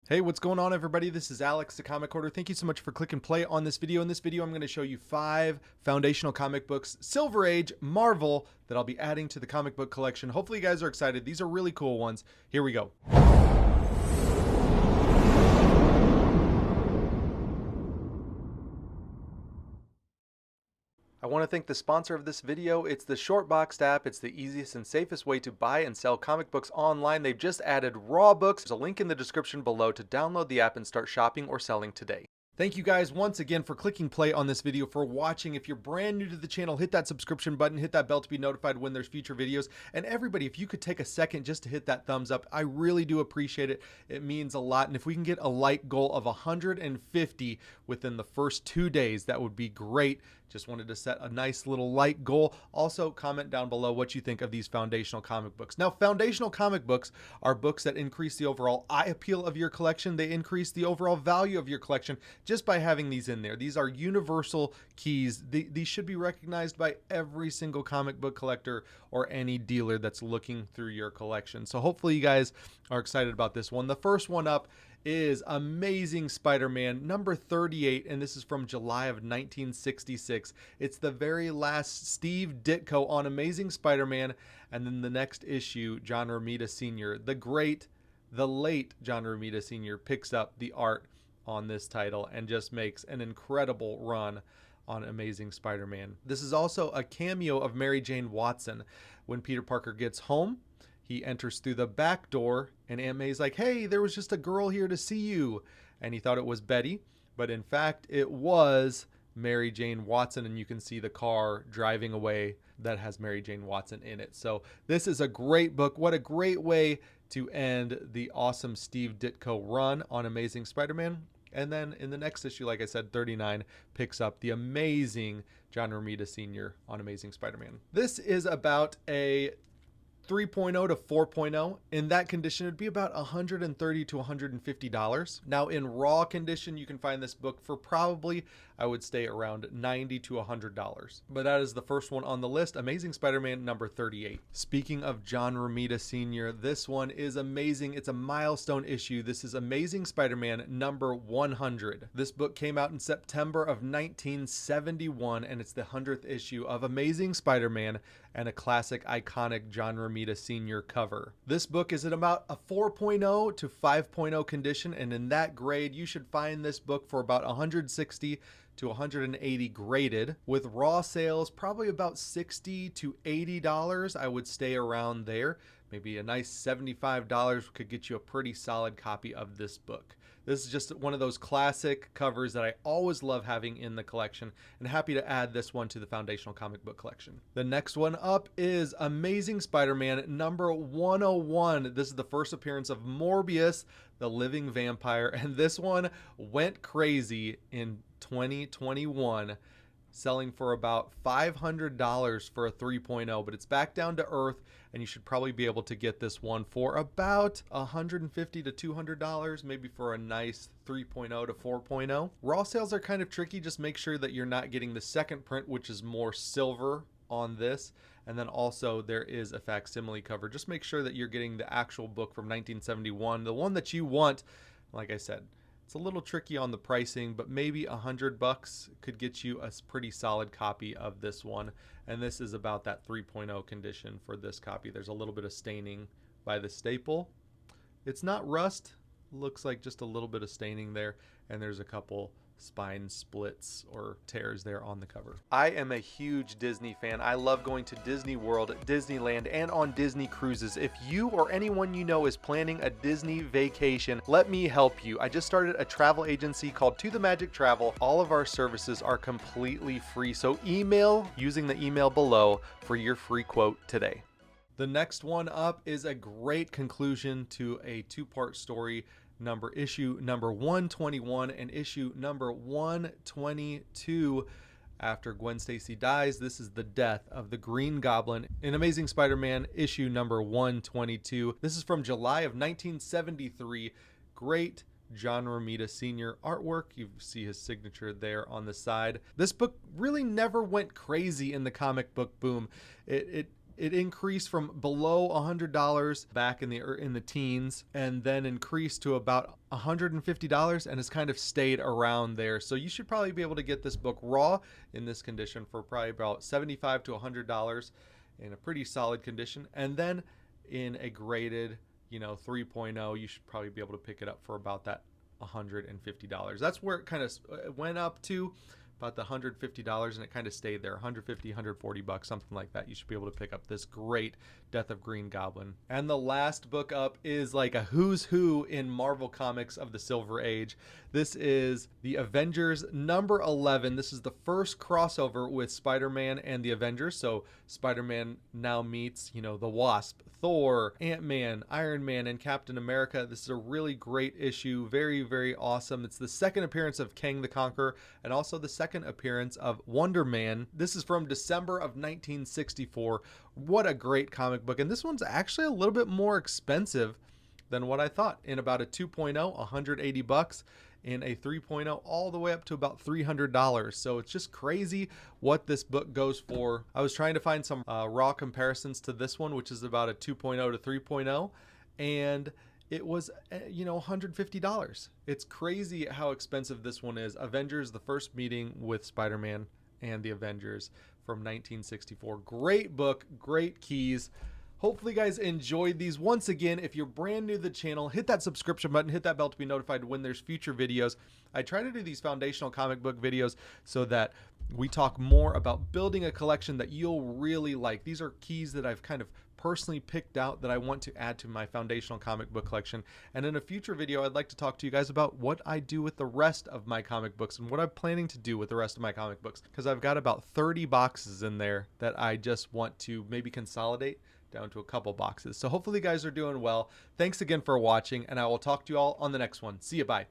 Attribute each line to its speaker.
Speaker 1: Hey, what's going on, everybody? This is Alex, the Comic Hoarder. Thank you so much for clicking play on this video. In this video, I'm going to show you 5 foundational comic books, Silver Age, Marvel, that I'll be adding to the comic book collection. Hopefully you guys are excited. These are really cool ones. Here we go. I want to thank the sponsor of this video. It's the Shortboxed app. It's the easiest and safest way to buy and sell comic books online. They've just added raw books. There's a link in the description below to download the app and start shopping or selling today. Thank you guys once again for clicking play on this video, for watching. If you're brand new to the channel, hit that subscription button, hit that bell to be notified when there's future videos. And everybody, if you could take a second just to hit that thumbs up, I really do appreciate it. It means a lot. And if we can get a like goal of 150 within the first 2 days, that would be great. Just wanted to set a nice little like goal. Also, comment down below what you think of these foundational comic books. Now, foundational comic books are books that increase the overall eye appeal of your collection. They increase the overall value of your collection just by having these in there. These are universal keys. These should be recognized by every single comic book collector or any dealer that's looking through your collection. So hopefully you guys are excited about this one. The first one up is Amazing Spider-Man number 38, and this is from July of 1966. It's the very last Steve Ditko on Amazing Spider-Man, and then the next issue, John Romita Sr., the late John Romita Sr. picks up the art on this title and just makes an incredible run on Amazing Spider-Man. This is also a cameo of Mary Jane Watson. When Peter Parker gets home, he enters through the back door, and Aunt May's like, "Hey, there was just a girl here to see you." And he thought it was Betty, but in fact, it was Mary Jane Watson, and you can see the car driving away that has Mary Jane Watson in it. So this is a great book. What a great way to end the awesome Steve Ditko run on Amazing Spider-Man. And then in the next issue, like I said, 39 picks up the amazing John Romita Sr. on Amazing Spider-Man. This is about a 3.0 to 4.0. In that condition, it'd be about $130 to $150. Now, in raw condition, you can find this book for probably, I would say, around $90 to $100. But that is the first one on the list, Amazing Spider-Man number 38. Speaking of John Romita Sr., this one is amazing. It's a milestone issue. This is Amazing Spider-Man number 100. This book came out in September of 1971, and it's the 100th issue of Amazing Spider-Man and a classic, iconic John Romita Sr. cover. This book is at about a 4.0 to 5.0 condition, and in that grade, you should find this book for about 160 to 180 graded. With raw sales, probably about $60 to $80. I would stay around there. Maybe a nice $75 could get you a pretty solid copy of this book. This is just one of those classic covers that I always love having in the collection, and happy to add this one to the foundational comic book collection. The next one up is Amazing Spider-Man number 101. This is the first appearance of Morbius, the living vampire, and this one went crazy in 2021. Selling for about $500 for a 3.0, but it's back down to earth, and you should probably be able to get this one for about $150 to $200, maybe for a nice 3.0 to 4.0. Raw sales are kind of tricky. Just make sure that you're not getting the second print, which is more silver on this, and then also there is a facsimile cover. Just make sure that you're getting the actual book from 1971, the one that you want. Like I said, it's a little tricky on the pricing, but maybe $100 could get you a pretty solid copy of this one. And this is about that 3.0 condition for this copy. There's a little bit of staining by the staple. It's not rust, looks like just a little bit of staining there, and there's a couple spine splits or tears there on the cover. I am a huge Disney fan. I love going to Disney World, Disneyland, and on Disney cruises. If you or anyone you know is planning a Disney vacation, let me help you. I just started a travel agency called To The Magic Travel. All of our services are completely free, so email using the email below for your free quote today. The next one up is a great conclusion to a two-part story, issue number 121 and issue number 122. After Gwen Stacy dies, this is the death of the Green Goblin in Amazing Spider-Man issue number 122. This is from July of 1973. Great John Romita Sr. artwork. You see his signature there on the side. This book really never went crazy in the comic book boom. It It increased from below $100 back in the teens, and then increased to about $150, and has kind of stayed around there. So you should probably be able to get this book raw in this condition for probably about $75 to $100 in a pretty solid condition. And then in a graded, 3.0, you should probably be able to pick it up for about that $150. That's where it kind of went up to, about the $150, and it kind of stayed there. $150, $140, something like that. You should be able to pick up this great Death of Green Goblin. And the last book up is like a who's who in Marvel Comics of the Silver Age. This is the Avengers number 11. This is the first crossover with Spider-Man and the Avengers. So Spider-Man now meets, the Wasp, Thor, Ant-Man, Iron Man, and Captain America. This is a really great issue. Very, very awesome. It's the second appearance of Kang the Conqueror, and also the second appearance of Wonder Man. This is from December of 1964. What a great comic book. And this one's actually a little bit more expensive than what I thought. In about a 2.0, $180. In a 3.0, all the way up to about $300. So it's just crazy what this book goes for. I was trying to find some raw comparisons to this one, which is about a 2.0 to 3.0, and it was, $150. It's crazy how expensive this one is. Avengers, the first meeting with Spider-Man and the Avengers from 1964. Great book, great keys. Hopefully you guys enjoyed these. Once again, if you're brand new to the channel, hit that subscription button, hit that bell to be notified when there's future videos. I try to do these foundational comic book videos so that we talk more about building a collection that you'll really like. These are keys that I've kind of personally picked out that I want to add to my foundational comic book collection. And in a future video, I'd like to talk to you guys about what I do with the rest of my comic books and what I'm planning to do with the rest of my comic books, because I've got about 30 boxes in there that I just want to maybe consolidate down to a couple boxes. So hopefully you guys are doing well. Thanks again for watching, and I will talk to you all on the next one. See you. Bye.